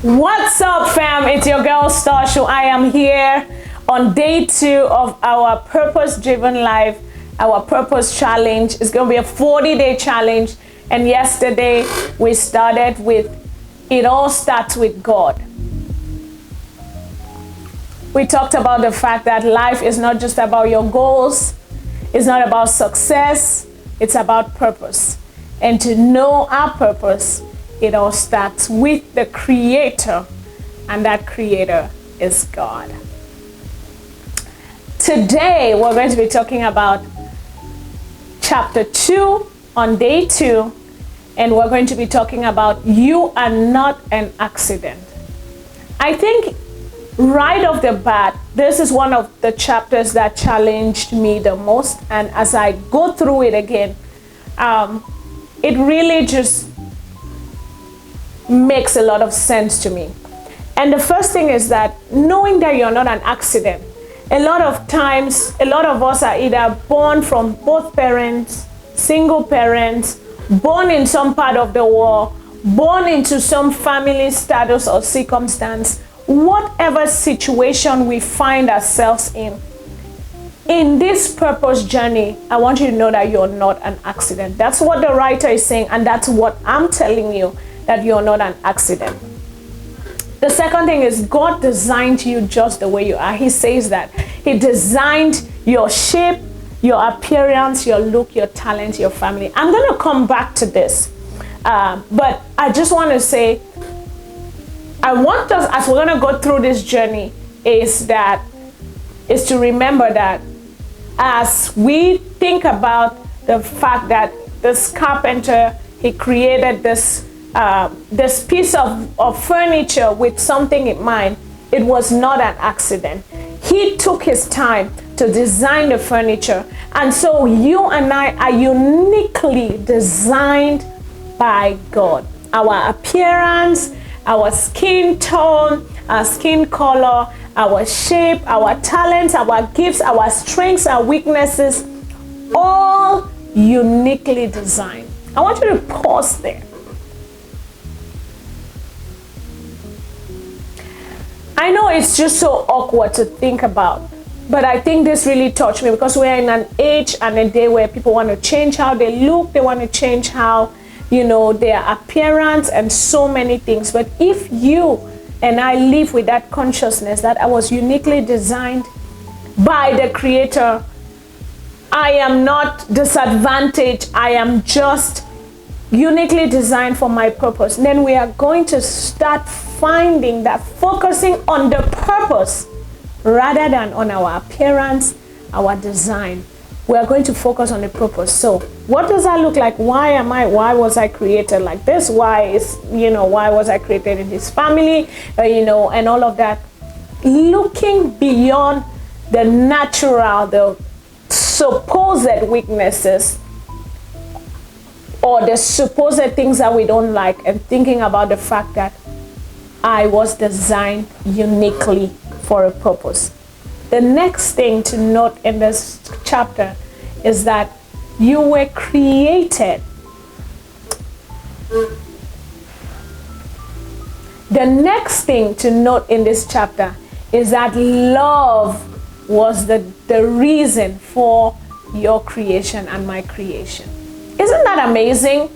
What's up, fam? It's your girl Stashu. I am here on day 2 of our purpose-driven life, our purpose challenge. It's going to be a 40-day challenge. And yesterday we started with it all starts with God. We talked about the fact that life is not just about your goals. It's not about success. It's about purpose. And to know our purpose, it all starts with the Creator, and that Creator is God. Today, we're going to be talking about chapter 2 on day 2, and we're going to be talking about you are not an accident. I think right off the bat, this is one of the chapters that challenged me the most, and as I go through it again, it really just makes a lot of sense to me. And the first thing is that knowing that you're not an accident. A lot of times, a lot of us are either born from both parents, single parents, born in some part of the world, born into some family status or circumstance, whatever situation we find ourselves in this purpose journey, I want you to know that you're not an accident. That's what the writer is saying, and that's what I'm telling you, that you're not an accident. The second thing is God designed you just the way you are. He says that He designed your shape, your appearance, your look, your talent, your family. I'm going to come back to this, but I just want to say, I want us, as we're going to go through this journey, is to remember that as we think about the fact that this carpenter, he created this piece of furniture with something in mind. It was not an accident. He took his time to design the furniture. And so you and I are uniquely designed by God. Our appearance, our skin tone, our skin color, our shape, our talents, our gifts, our strengths, our weaknesses, all uniquely designed. I want you to pause there. I know it's just so awkward to think about, but I think this really touched me because we're in an age and a day where people want to change how they look, they want to change how, their appearance and so many things. But if you and I live with that consciousness that I was uniquely designed by the Creator, I am not disadvantaged, I am just uniquely designed for my purpose, then we are going to start finding that focusing on the purpose rather than on our appearance, our design, we are going to focus on the purpose. So what does that look like? Why was I created like this? Why was I created in this family? And all of that. Looking beyond the natural, the supposed weaknesses, or the supposed things that we don't like, and thinking about the fact that I was designed uniquely for a purpose. The next thing to note in this chapter is that you were created. The next thing to note in this chapter is that love was the reason for your creation and my creation. Isn't that amazing?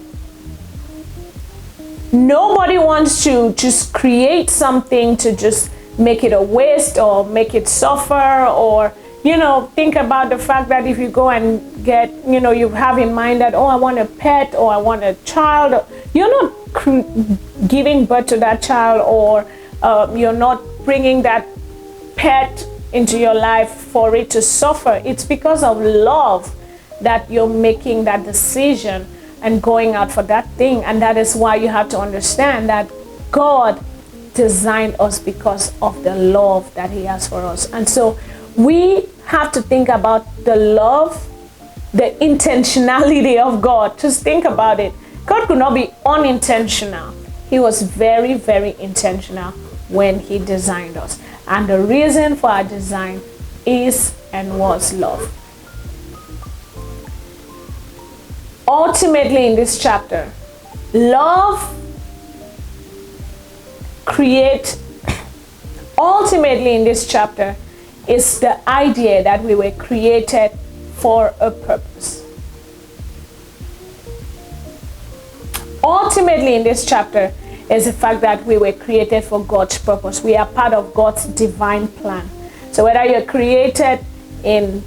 Nobody wants to just create something to just make it a waste or make it suffer, or think about the fact that if you go and get, you have in mind that, I want a pet or I want a child, you're not giving birth to that child, or you're not bringing that pet into your life for it to suffer. It's because of love that you're making that decision and going out for that thing. And that is why you have to understand that God designed us because of the love that He has for us. And so we have to think about the love, the intentionality of God. Just think about it. God could not be unintentional. He was very, very intentional when He designed us. And the reason for our design is and was love. Ultimately, in this chapter, love create ultimately in this chapter is the idea that we were created for a purpose. Ultimately in this chapter is the fact that we were created for God's purpose. We are part of God's divine plan. So whether you're created in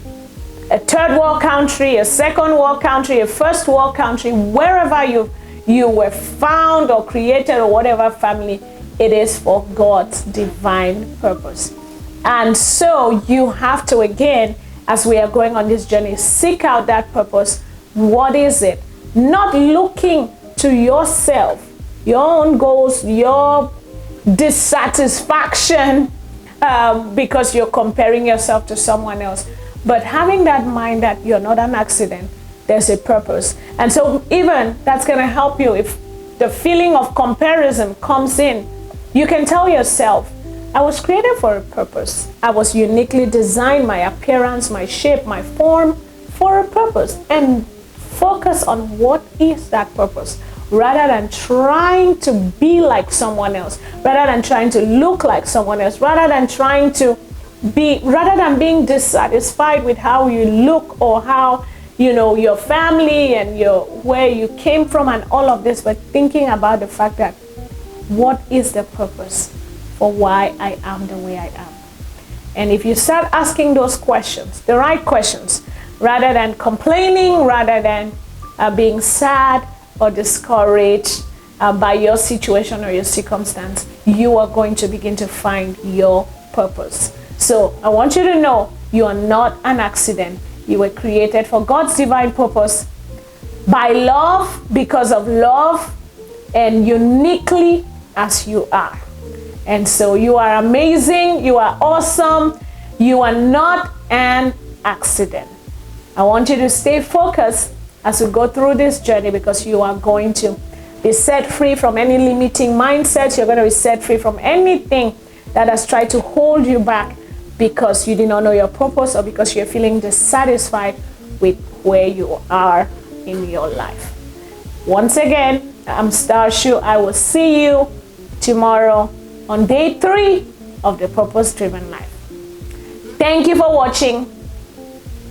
a third world country, a second world country, a first world country, wherever you were found or created or whatever family, it is for God's divine purpose. And so you have to, again, as we are going on this journey, seek out that purpose. What is it? Not looking to yourself, your own goals, your dissatisfaction because you're comparing yourself to someone else, but having that mind that you're not an accident, there's a purpose. And so even that's going to help you. If the feeling of comparison comes in, you can tell yourself, I was created for a purpose. I was uniquely designed, my appearance, my shape, my form, for a purpose. And focus on what is that purpose, rather than trying to be like someone else, rather than trying to look like someone else, rather than being dissatisfied with how you look or how, you know, your family and where you came from and all of this, but thinking about the fact that what is the purpose for why I am the way I am. And if you start asking those questions, the right questions, rather than complaining, rather than being sad or discouraged by your situation or your circumstance, you are going to begin to find your purpose. So I want you to know you are not an accident. You were created for God's divine purpose by love, because of love, and uniquely as you are. And so you are amazing, you are awesome, you are not an accident. I want you to stay focused as we go through this journey, because you are going to be set free from any limiting mindsets. You're going to be set free from anything that has tried to hold you back because you did not know your purpose, or because you're feeling dissatisfied with where you are in your life. Once again, I'm Star Shu. I will see you tomorrow on day 3 of the Purpose Driven Life. Thank you for watching.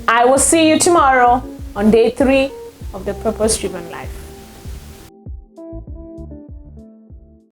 I will see you tomorrow on day 3 of the Purpose Driven Life.